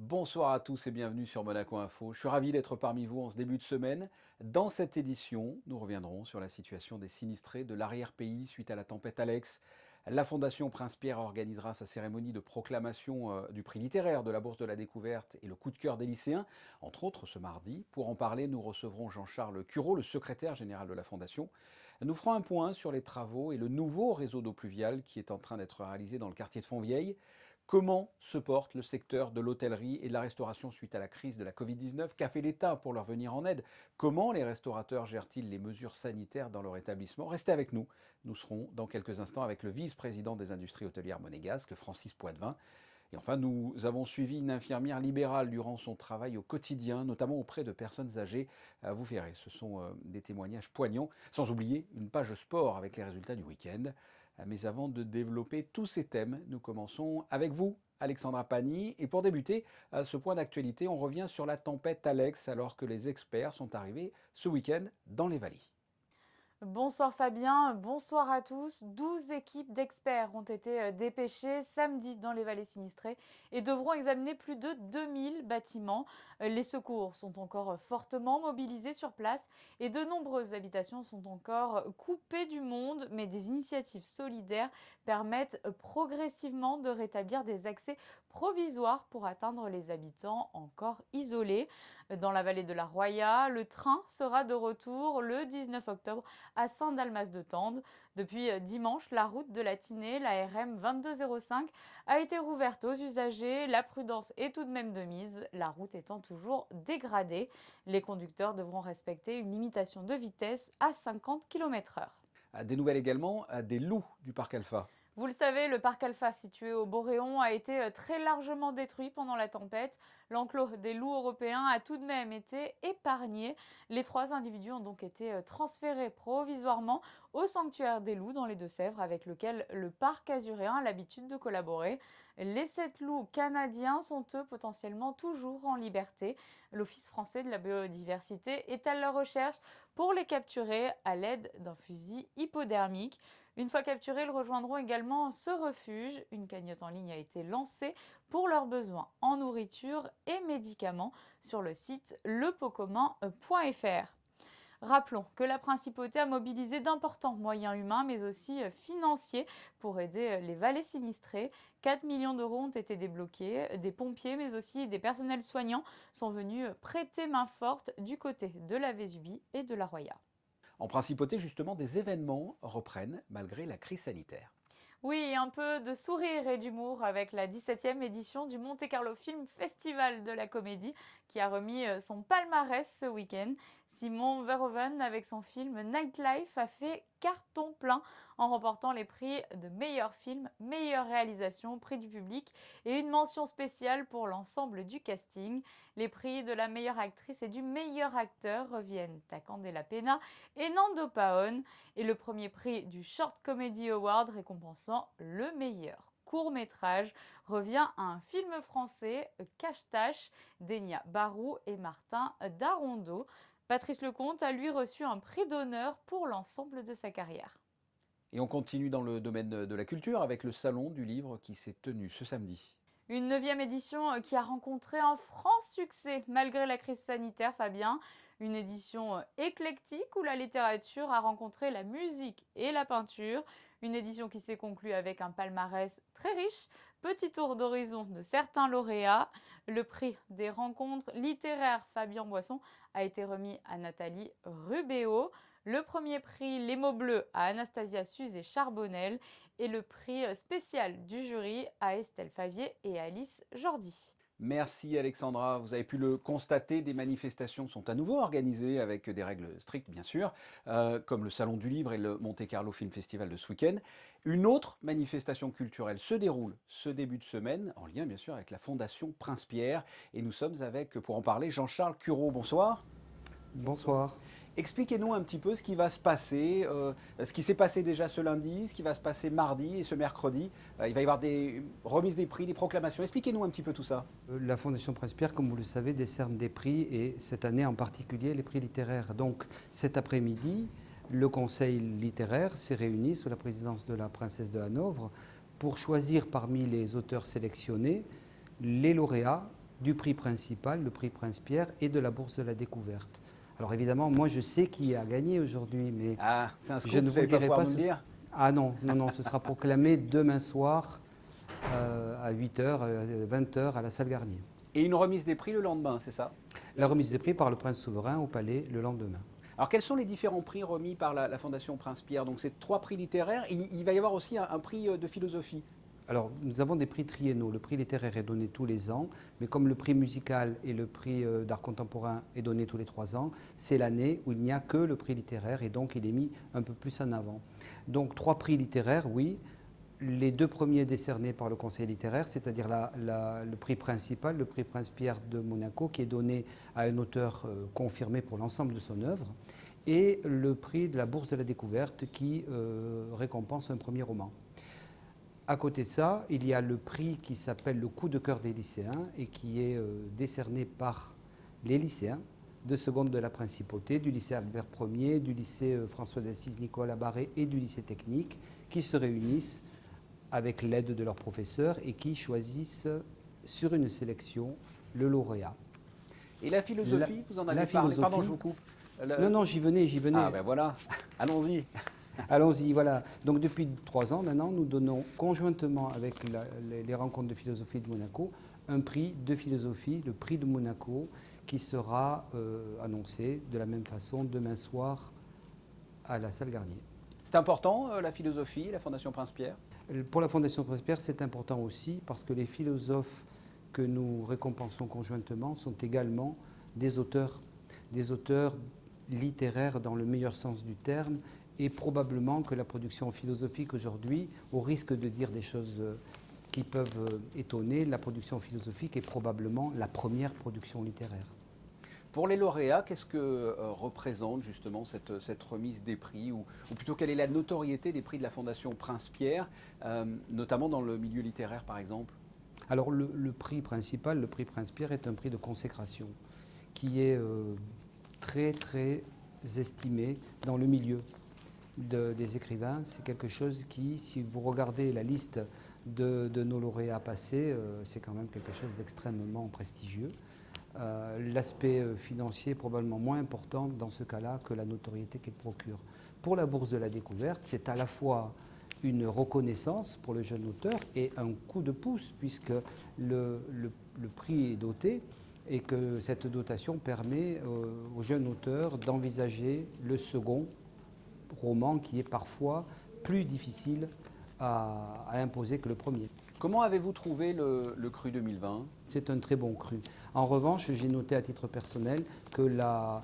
Bonsoir à tous et bienvenue sur Monaco Info. Je suis ravi d'être parmi vous en ce début de semaine. Dans cette édition, nous reviendrons sur la situation des sinistrés de l'arrière-pays suite à la tempête Alex. La Fondation Prince-Pierre organisera sa cérémonie de proclamation du prix littéraire de la Bourse de la Découverte et le coup de cœur des lycéens, entre autres ce mardi. Pour en parler, nous recevrons Jean-Charles Curaud, le secrétaire général de la Fondation. Nous ferons un point sur les travaux et le nouveau réseau d'eau pluviale qui est en train d'être réalisé dans le quartier de Fontvieille. Comment se porte le secteur de l'hôtellerie et de la restauration suite à la crise de la Covid-19 ? Qu'a fait l'État pour leur venir en aide ? Comment les restaurateurs gèrent-ils les mesures sanitaires dans leur établissement ? Restez avec nous. Nous serons dans quelques instants avec le vice-président des industries hôtelières monégasques, Francis Poitvin. Et enfin, nous avons suivi une infirmière libérale durant son travail au quotidien, notamment auprès de personnes âgées. Vous verrez, ce sont des témoignages poignants, sans oublier une page sport avec les résultats du week-end. Mais avant de développer tous ces thèmes, nous commençons avec vous, Alexandra Pagny. Et pour débuter ce point d'actualité, on revient sur la tempête Alex, alors que les experts sont arrivés ce week-end dans les vallées. Bonsoir Fabien, bonsoir à tous. 12 équipes d'experts ont été dépêchées samedi dans les vallées sinistrées et devront examiner plus de 2000 bâtiments. Les secours sont encore fortement mobilisés sur place et de nombreuses habitations sont encore coupées du monde, mais des initiatives solidaires permettent progressivement de rétablir des accès provisoires pour atteindre les habitants encore isolés. Dans la vallée de la Roya, le train sera de retour le 19 octobre à Saint-Dalmas-de-Tende. Depuis dimanche, la route de la Tinée, la RM 2205, a été rouverte aux usagers. La prudence est tout de même de mise, la route étant toujours dégradée. Les conducteurs devront respecter une limitation de vitesse à 50 km/h. Des nouvelles également des loups du parc Alpha. Vous le savez, le parc Alpha situé au Boréon a été très largement détruit pendant la tempête. L'enclos des loups européens a tout de même été épargné. Les 3 individus ont donc été transférés provisoirement au sanctuaire des loups dans les Deux-Sèvres avec lequel le parc azuréen a l'habitude de collaborer. Les 7 loups canadiens sont eux potentiellement toujours en liberté. L'Office français de la biodiversité est à leur recherche pour les capturer à l'aide d'un fusil hypodermique. Une fois capturés, ils rejoindront également ce refuge. Une cagnotte en ligne a été lancée pour leurs besoins en nourriture et médicaments sur le site lepotcommun.fr. Rappelons que la principauté a mobilisé d'importants moyens humains mais aussi financiers pour aider les vallées sinistrées. 4 millions d'euros ont été débloqués. Des pompiers mais aussi des personnels soignants sont venus prêter main forte du côté de la Vésubie et de la Roya. En principauté, justement, des événements reprennent malgré la crise sanitaire. Oui, un peu de sourire et d'humour avec la 17e édition du Monte Carlo Film Festival de la comédie qui a remis son palmarès ce week-end. Simon Verhoeven, avec son film Nightlife, a fait carton plein en remportant les prix de meilleur film, meilleure réalisation, prix du public et une mention spéciale pour l'ensemble du casting. Les prix de la meilleure actrice et du meilleur acteur reviennent à Candela Pena et Nando Paon et le premier prix du Short Comedy Award récompensant le meilleur court-métrage revient à un film français, Cache-Tâche, d'Enya Barou et Martin Darondo. Patrice Lecomte a lui reçu un prix d'honneur pour l'ensemble de sa carrière. Et on continue dans le domaine de la culture avec le salon du livre qui s'est tenu ce samedi. Une 9e édition qui a rencontré un franc succès malgré la crise sanitaire, Fabien. Une édition éclectique où la littérature a rencontré la musique et la peinture. Une édition qui s'est conclue avec un palmarès très riche. Petit tour d'horizon de certains lauréats. Le prix des rencontres littéraires Fabien Boisson a été remis à Nathalie Rubéo. Le premier prix Les mots bleus à Anastasia Suzé Charbonnel et le prix spécial du jury à Estelle Favier et Alice Jordi. Merci Alexandra, vous avez pu le constater, des manifestations sont à nouveau organisées avec des règles strictes bien sûr, comme le Salon du Livre et le Monte Carlo Film Festival de ce week-end. Une autre manifestation culturelle se déroule ce début de semaine, en lien bien sûr avec la Fondation Prince-Pierre. Et nous sommes avec, pour en parler, Jean-Charles Curaud. Bonsoir. Bonsoir. Expliquez-nous un petit peu ce qui va se passer, ce qui s'est passé déjà ce lundi, ce qui va se passer mardi et ce mercredi. Il va y avoir des remises des prix, des proclamations. Expliquez-nous un petit peu tout ça. La Fondation Prince-Pierre, comme vous le savez, décerne des prix et cette année en particulier les prix littéraires. Donc cet après-midi, le conseil littéraire s'est réuni sous la présidence de la princesse de Hanovre pour choisir parmi les auteurs sélectionnés les lauréats du prix principal, le prix Prince-Pierre, et de la bourse de la découverte. Alors évidemment, moi je sais qui a gagné aujourd'hui, mais Ah, c'est un scoop, je ne vous vous n'allez le pas dirai pouvoir pas. nous le dire? Ah non, non, non, ce sera proclamé demain soir à 8h, 20h à la salle Garnier. Et une remise des prix le lendemain, c'est ça? La remise des prix par le prince souverain au palais le lendemain. Alors quels sont les différents prix remis par la Fondation Prince-Pierre? Donc c'est 3 prix littéraires, il va y avoir aussi un prix de philosophie. Alors, nous avons des prix triennaux. Le prix littéraire est donné tous les ans, mais comme le prix musical et le prix d'art contemporain est donné tous les 3 ans, c'est l'année où il n'y a que le prix littéraire et donc il est mis un peu plus en avant. Donc 3 prix littéraires, oui. Les 2 premiers décernés par le Conseil littéraire, c'est-à-dire le prix principal, le prix Prince-Pierre de Monaco, qui est donné à un auteur confirmé pour l'ensemble de son œuvre, et le prix de la Bourse de la Découverte qui récompense un premier roman. À côté de ça, il y a le prix qui s'appelle le coup de cœur des lycéens et qui est décerné par les lycéens de seconde de la Principauté, du lycée Albert Ier, du lycée François d'Assise Nicolas Barré et du lycée technique, qui se réunissent avec l'aide de leurs professeurs et qui choisissent sur une sélection le lauréat. Et la philosophie, vous en avez parlé? philosophie, Pardon, je vous coupe. Non, non, j'y venais. Ah ben voilà, allons-y. Allons-y, voilà. Donc depuis 3 ans maintenant, nous donnons conjointement avec les rencontres de philosophie de Monaco un prix de philosophie, le prix de Monaco, qui sera annoncé de la même façon demain soir à la salle Garnier. C'est important la philosophie, la Fondation Prince-Pierre? Pour la Fondation Prince-Pierre, c'est important aussi parce que les philosophes que nous récompensons conjointement sont également des auteurs littéraires dans le meilleur sens du terme. Et probablement que la production philosophique aujourd'hui, au risque de dire des choses qui peuvent étonner, la production philosophique est probablement la première production littéraire. Pour les lauréats, qu'est-ce que représente justement cette remise des prix, ou plutôt quelle est la notoriété des prix de la Fondation Prince-Pierre, notamment dans le milieu littéraire par exemple? Alors le prix principal, le prix Prince-Pierre, est un prix de consécration qui est très très estimé dans le milieu des écrivains. C'est quelque chose qui, si vous regardez la liste de nos lauréats passés, c'est quand même quelque chose d'extrêmement prestigieux. L'aspect financier est probablement moins important dans ce cas-là que la notoriété qu'il procure. Pour la Bourse de la Découverte, c'est à la fois une reconnaissance pour le jeune auteur et un coup de pouce, puisque le prix est doté et que cette dotation permet aux jeunes auteurs d'envisager le second roman qui est parfois plus difficile à imposer que le premier. Comment avez-vous trouvé le cru 2020? C'est un très bon cru. En revanche, j'ai noté à titre personnel que la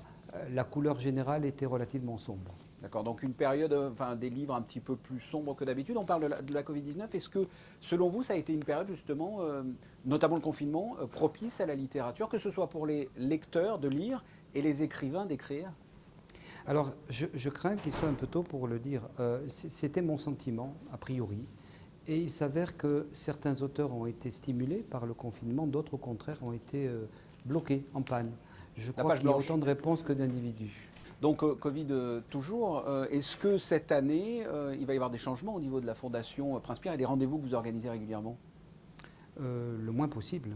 couleur générale était relativement sombre. D'accord, donc une période, des livres un petit peu plus sombres que d'habitude. On parle de la Covid-19. Est-ce que, selon vous, ça a été une période justement, notamment le confinement, propice à la littérature, que ce soit pour les lecteurs de lire et les écrivains d'écrire? Alors, je crains qu'il soit un peu tôt pour le dire. C'était mon sentiment, a priori. Et il s'avère que certains auteurs ont été stimulés par le confinement, d'autres au contraire ont été bloqués, en panne. Je crois qu'il y a autant de réponses que d'individus. Donc Covid toujours. Est-ce que cette année, il va y avoir des changements au niveau de la Fondation Prince-Pierre et des rendez-vous que vous organisez régulièrement? Le moins possible.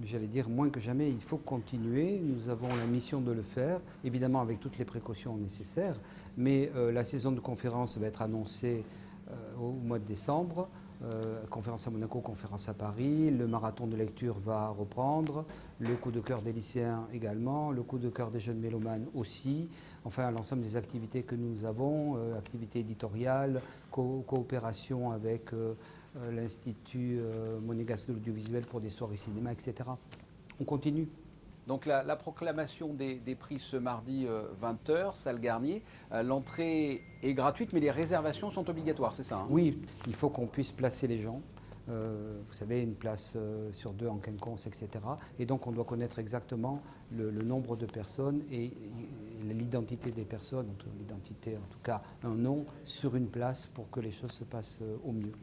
J'allais dire moins que jamais, il faut continuer. Nous avons la mission de le faire, évidemment avec toutes les précautions nécessaires. Mais la saison de conférences va être annoncée au mois de décembre. Conférence à Monaco, conférence à Paris. Le marathon de lecture va reprendre. Le coup de cœur des lycéens également. Le coup de cœur des jeunes mélomanes aussi. Enfin, l'ensemble des activités que nous avons, activités éditoriales, coopération avec l'Institut monégasque de l'audiovisuel pour des soirées cinéma, etc. On continue. Donc la proclamation des prix ce mardi 20h, salle Garnier. L'entrée est gratuite, mais les réservations sont obligatoires, c'est ça, hein? Oui, il faut qu'on puisse placer les gens. Vous savez, une place sur 2 en quinconce, etc. Et donc on doit connaître exactement le nombre de personnes et l'identité des personnes, l'identité en tout cas un nom, sur une place pour que les choses se passent au mieux.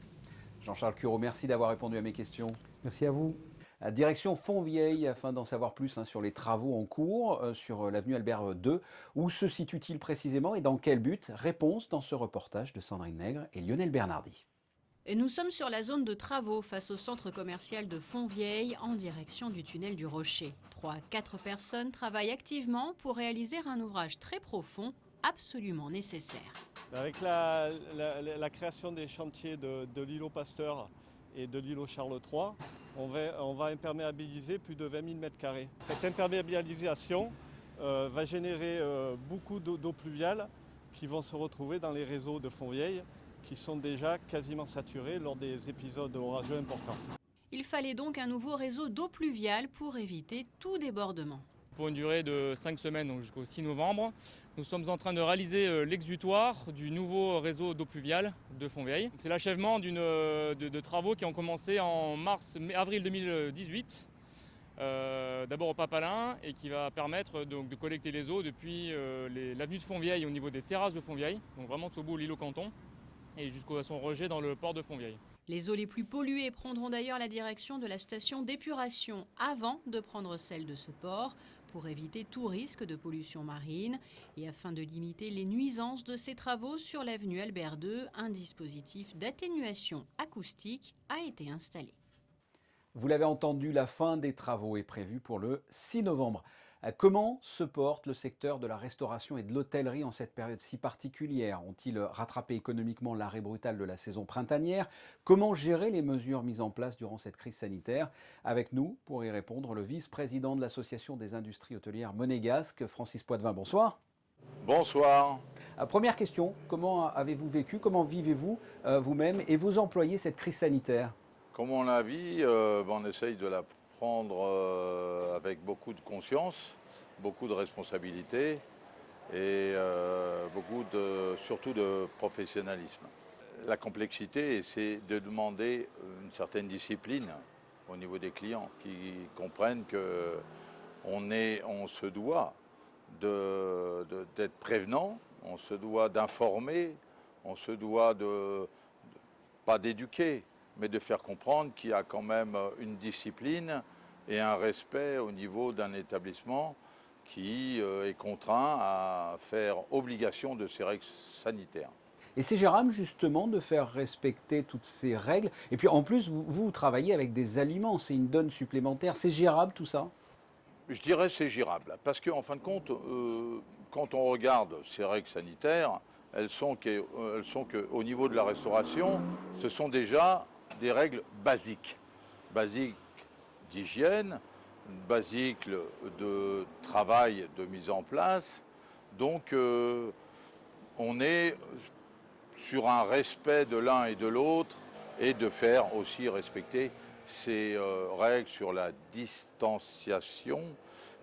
Jean-Charles Cureau, merci d'avoir répondu à mes questions. Merci à vous. Direction Fontvieille, afin d'en savoir plus sur les travaux en cours sur l'avenue Albert II. Où se situe-t-il précisément et dans quel but? Réponse dans ce reportage de Sandrine Nègre et Lionel Bernardi. Et nous sommes sur la zone de travaux face au centre commercial de Fontvieille en direction du tunnel du Rocher. 3 à 4 personnes travaillent activement pour réaliser un ouvrage très profond, absolument nécessaire. Avec la création des chantiers de l'îlot Pasteur et de l'îlot Charles III, on va imperméabiliser plus de 20 000 m². Cette imperméabilisation va générer beaucoup d'eau pluviale qui vont se retrouver dans les réseaux de Fontvieille, qui sont déjà quasiment saturés lors des épisodes orageux importants. Il fallait donc un nouveau réseau d'eau pluviale pour éviter tout débordement. Pour une durée de 5 semaines, donc jusqu'au 6 novembre, nous sommes en train de réaliser l'exutoire du nouveau réseau d'eau pluviale de Fontvieille. C'est l'achèvement de travaux qui ont commencé en avril 2018, d'abord au Papalin, et qui va permettre donc de collecter les eaux depuis l'avenue de Fontvieille au niveau des terrasses de Fontvieille, donc vraiment de ce bout l'îlot Canton, et jusqu'à son rejet dans le port de Fontvieille. Les eaux les plus polluées prendront d'ailleurs la direction de la station d'épuration avant de prendre celle de ce port pour éviter tout risque de pollution marine et afin de limiter les nuisances de ces travaux sur l'avenue Albert II, un dispositif d'atténuation acoustique a été installé. Vous l'avez entendu, la fin des travaux est prévue pour le 6 novembre. Comment se porte le secteur de la restauration et de l'hôtellerie en cette période si particulière? Ont-ils rattrapé économiquement l'arrêt brutal de la saison printanière? Comment gérer les mesures mises en place durant cette crise sanitaire? Avec nous, pour y répondre, le vice-président de l'Association des industries hôtelières monégasques, Francis Poitvin. Bonsoir. Bonsoir. Première question, comment avez-vous vécu, comment vivez-vous vous-même et vos employés cette crise sanitaire? Comme on la vit, on essaye de la prendre avec beaucoup de conscience, beaucoup de responsabilité et surtout de professionnalisme. La complexité, c'est de demander une certaine discipline au niveau des clients qui comprennent qu'on se doit d'être prévenant, on se doit d'informer, on se doit pas d'éduquer, mais de faire comprendre qu'il y a quand même une discipline et un respect au niveau d'un établissement qui est contraint à faire obligation de ces règles sanitaires. Et c'est gérable justement de faire respecter toutes ces règles. Et puis en plus, vous travaillez avec des aliments, c'est une donne supplémentaire. C'est gérable tout ça? Je dirais c'est gérable, parce qu'en fin de compte, quand on regarde ces règles sanitaires, elles sont qu'au niveau de la restauration, ce sont déjà des règles basiques d'hygiène, basiques de travail, de mise en place. Donc on est sur un respect de l'un et de l'autre et de faire aussi respecter ces règles sur la distanciation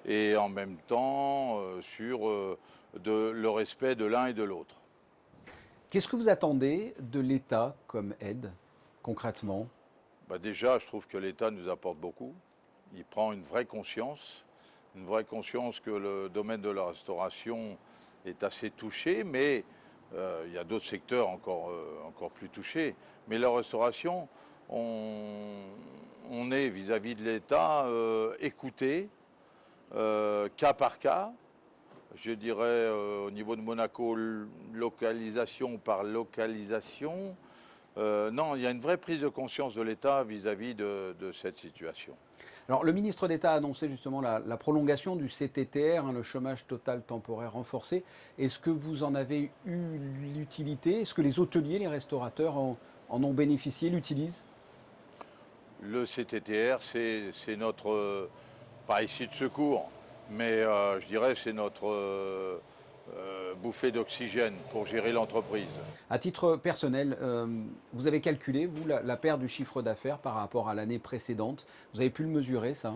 et en même temps sur le respect de l'un et de l'autre. Qu'est-ce que vous attendez de l'État comme aide, concrètement? Déjà, je trouve que l'État nous apporte beaucoup. Il prend une vraie conscience que le domaine de la restauration est assez touché, mais il y a d'autres secteurs encore plus touchés. Mais la restauration, on est vis-à-vis de l'État écouté, cas par cas. Je dirais au niveau de Monaco, localisation par localisation. Non, il y a une vraie prise de conscience de l'État vis-à-vis de cette situation. Alors, le ministre d'État a annoncé justement la prolongation du CTTR, le chômage total temporaire renforcé. Est-ce que vous en avez eu l'utilité? Est-ce que les hôteliers, les restaurateurs en ont bénéficié, l'utilisent? Le CTTR, c'est notre, pas ici de secours, mais je dirais c'est notre bouffée d'oxygène pour gérer l'entreprise. À titre personnel, vous avez calculé, vous, la perte du chiffre d'affaires par rapport à l'année précédente. Vous avez pu le mesurer, ça?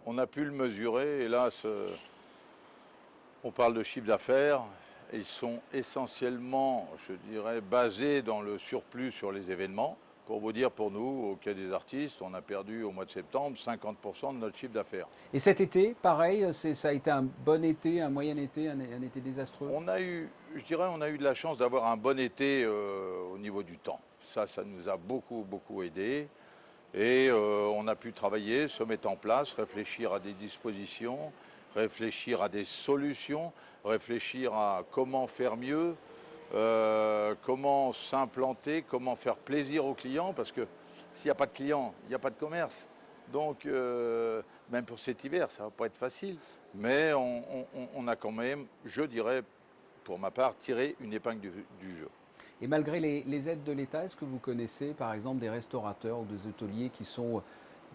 On a pu le mesurer. Hélas, on parle de chiffre d'affaires. Ils sont essentiellement, je dirais, basés dans le surplus sur les événements. Pour vous dire, pour nous, au Quai des Artistes, on a perdu au mois de septembre 50% de notre chiffre d'affaires. Et cet été, pareil, ça a été un bon été, un moyen été, un été désastreux? On a eu de la chance d'avoir un bon été au niveau du temps. Ça nous a beaucoup aidé. Et on a pu travailler, se mettre en place, réfléchir à des dispositions, réfléchir à des solutions, réfléchir à comment faire mieux. comment s'implanter, comment faire plaisir aux clients, parce que s'il n'y a pas de clients, il n'y a pas de commerce. Donc, même pour cet hiver, ça ne va pas être facile. Mais on a quand même, je dirais, pour ma part, tiré une épingle du jeu. Et malgré les aides de l'État, est-ce que vous connaissez par exemple des restaurateurs ou des hôteliers qui sont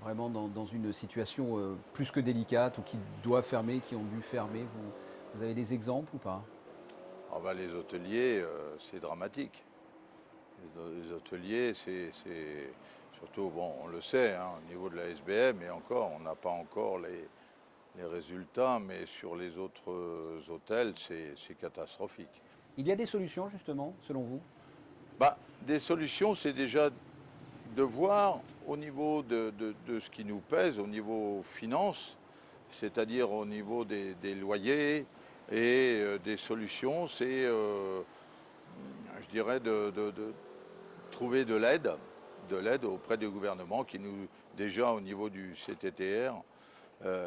vraiment dans une situation plus que délicate ou qui doivent fermer, qui ont dû fermer? Vous avez des exemples ou pas? Ah ben, les hôteliers, c'est dramatique. Les hôteliers, c'est surtout, bon, on le sait, hein, au niveau de la SBM, et encore, on n'a pas encore les résultats, mais sur les autres hôtels, c'est catastrophique. Il y a des solutions justement, selon vous? Bah, des solutions, c'est déjà de voir au niveau de ce qui nous pèse, au niveau finance, c'est-à-dire au niveau des loyers, et des solutions, c'est, je dirais, de trouver de l'aide auprès du gouvernement qui nous, déjà au niveau du CTTR,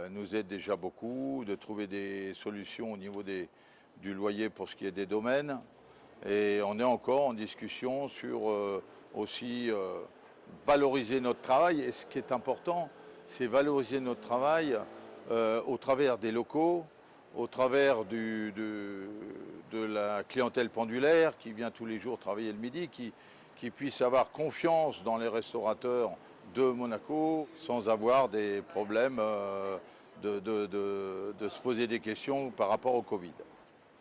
nous aide déjà beaucoup, de trouver des solutions au niveau du loyer pour ce qui est des domaines. Et on est encore en discussion sur aussi valoriser notre travail. Et ce qui est important, c'est valoriser notre travail au travers des locaux, au travers de la clientèle pendulaire qui vient tous les jours travailler le midi, qui puisse avoir confiance dans les restaurateurs de Monaco sans avoir des problèmes de se poser des questions par rapport au Covid.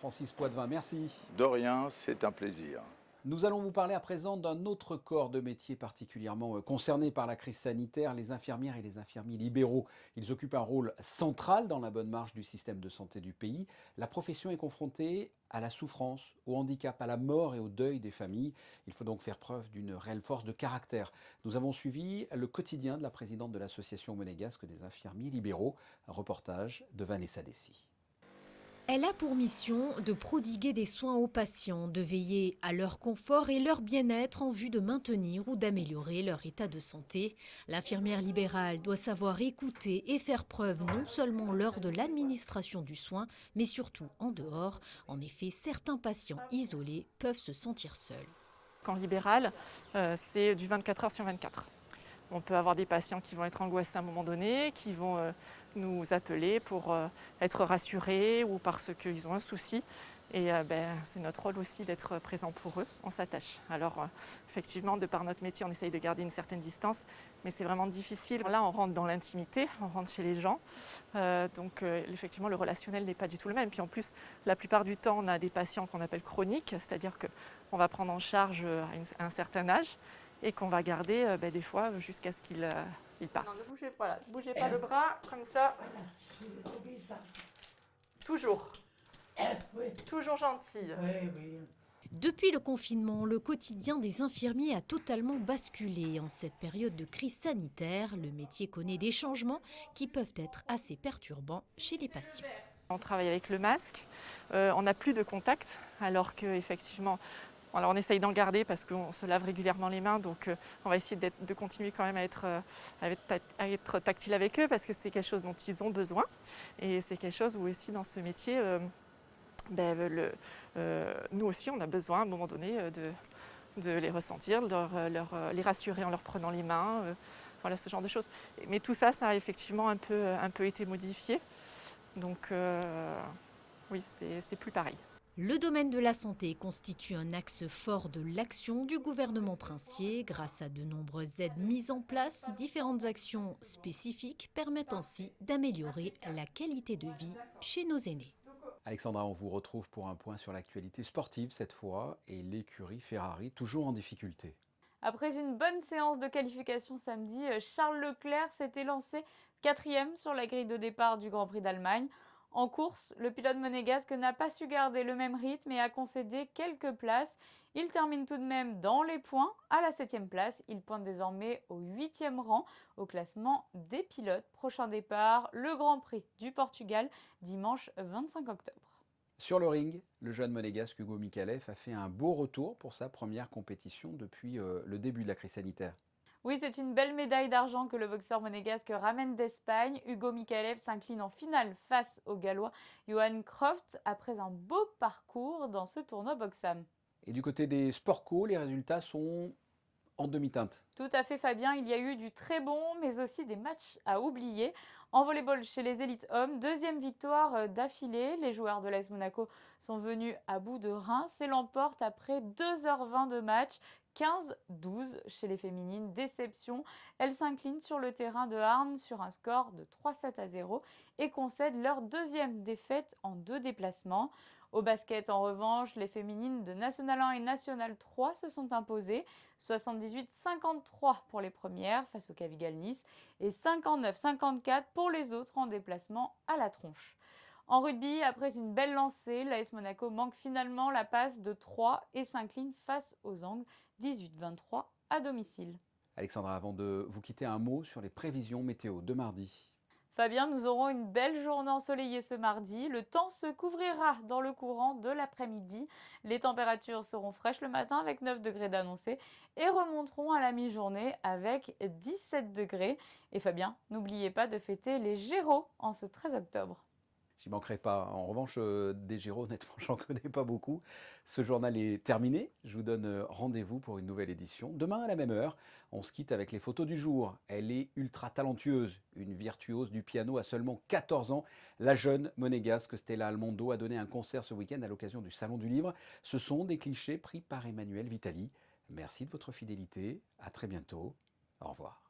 Francis Poitvin, merci. De rien, c'est un plaisir. Nous allons vous parler à présent d'un autre corps de métier particulièrement concerné par la crise sanitaire, les infirmières et les infirmiers libéraux. Ils occupent un rôle central dans la bonne marche du système de santé du pays. La profession est confrontée à la souffrance, au handicap, à la mort et au deuil des familles. Il faut donc faire preuve d'une réelle force de caractère. Nous avons suivi le quotidien de la présidente de l'association monégasque des infirmiers libéraux. Un reportage de Vanessa Dessy. Elle a pour mission de prodiguer des soins aux patients, de veiller à leur confort et leur bien-être en vue de maintenir ou d'améliorer leur état de santé. L'infirmière libérale doit savoir écouter et faire preuve non seulement lors de l'administration du soin, mais surtout en dehors. En effet, certains patients isolés peuvent se sentir seuls. En libéral, c'est du 24 heures sur 24. On peut avoir des patients qui vont être angoissés à un moment donné, qui vont nous appeler pour être rassurés ou parce qu'ils ont un souci. Et c'est notre rôle aussi d'être présent pour eux, on s'attache. Alors effectivement, de par notre métier, on essaye de garder une certaine distance, mais c'est vraiment difficile. Là, on rentre dans l'intimité, on rentre chez les gens. Donc effectivement, le relationnel n'est pas du tout le même. Puis en plus, la plupart du temps, on a des patients qu'on appelle chroniques, c'est-à-dire qu'on va prendre en charge à un certain âge, et qu'on va garder des fois jusqu'à ce qu'il parte. Non, ne bougez pas là, ne bougez pas le bras, comme ça. Toujours. Toujours gentille. Depuis le confinement, le quotidien des infirmiers a totalement basculé. En cette période de crise sanitaire, le métier connaît des changements qui peuvent être assez perturbants chez les patients. On travaille avec le masque, on n'a plus de contact, alors qu'effectivement, alors on essaye d'en garder parce qu'on se lave régulièrement les mains, donc on va essayer de continuer quand même à être tactile avec eux parce que c'est quelque chose dont ils ont besoin. Et c'est quelque chose où aussi dans ce métier, nous aussi on a besoin à un moment donné de les ressentir, de les rassurer en leur prenant les mains, voilà ce genre de choses. Mais tout ça, ça a effectivement un peu été modifié, donc oui, c'est plus pareil. Le domaine de la santé constitue un axe fort de l'action du gouvernement princier. Grâce à de nombreuses aides mises en place, différentes actions spécifiques permettent ainsi d'améliorer la qualité de vie chez nos aînés. Alexandra, on vous retrouve pour un point sur l'actualité sportive cette fois et l'écurie Ferrari toujours en difficulté. Après une bonne séance de qualification samedi, Charles Leclerc s'était lancé 4e sur la grille de départ du Grand Prix d'Allemagne. En course, le pilote monégasque n'a pas su garder le même rythme et a concédé quelques places. Il termine tout de même dans les points à la 7e place. Il pointe désormais au 8e rang au classement des pilotes. Prochain départ, le Grand Prix du Portugal, dimanche 25 octobre. Sur le ring, le jeune monégasque Hugo Mikalev a fait un beau retour pour sa première compétition depuis le début de la crise sanitaire. Oui, c'est une belle médaille d'argent que le boxeur monégasque ramène d'Espagne. Hugo Mikalev s'incline en finale face au Gallois Johan Croft après un beau parcours dans ce tournoi Boxam. Et du côté des sports co, les résultats sont en demi-teinte. Tout à fait Fabien, il y a eu du très bon mais aussi des matchs à oublier. En volleyball chez les élites hommes, deuxième victoire d'affilée. Les joueurs de l'AS Monaco sont venus à bout de Reims et l'emportent après 2h20 de match. 15-12 chez les féminines. Déception, elles s'inclinent sur le terrain de Arnes sur un score de 3-7-0 et concèdent leur deuxième défaite en 2 déplacements. Au basket, en revanche, les féminines de National 1 et National 3 se sont imposées. 78-53 pour les premières face au Cavigal Nice et 59-54 pour les autres en déplacement à la tronche. En rugby, après une belle lancée, l'AS Monaco manque finalement la passe de 3 et s'incline face aux Angles 18-23 à domicile. Alexandra, avant de vous quitter, un mot sur les prévisions météo de mardi. Fabien, nous aurons une belle journée ensoleillée ce mardi. Le temps se couvrira dans le courant de l'après-midi. Les températures seront fraîches le matin avec 9 degrés d'annoncés et remonteront à la mi-journée avec 17 degrés. Et Fabien, n'oubliez pas de fêter les Gémeaux en ce 13 octobre. J'y manquerai pas. En revanche, des Gémeaux, honnêtement, j'en connais pas beaucoup. Ce journal est terminé. Je vous donne rendez-vous pour une nouvelle édition. Demain, à la même heure, on se quitte avec les photos du jour. Elle est ultra talentueuse, une virtuose du piano à seulement 14 ans. La jeune monégasque Stella Almondo a donné un concert ce week-end à l'occasion du Salon du Livre. Ce sont des clichés pris par Emmanuel Vitali. Merci de votre fidélité. À très bientôt. Au revoir.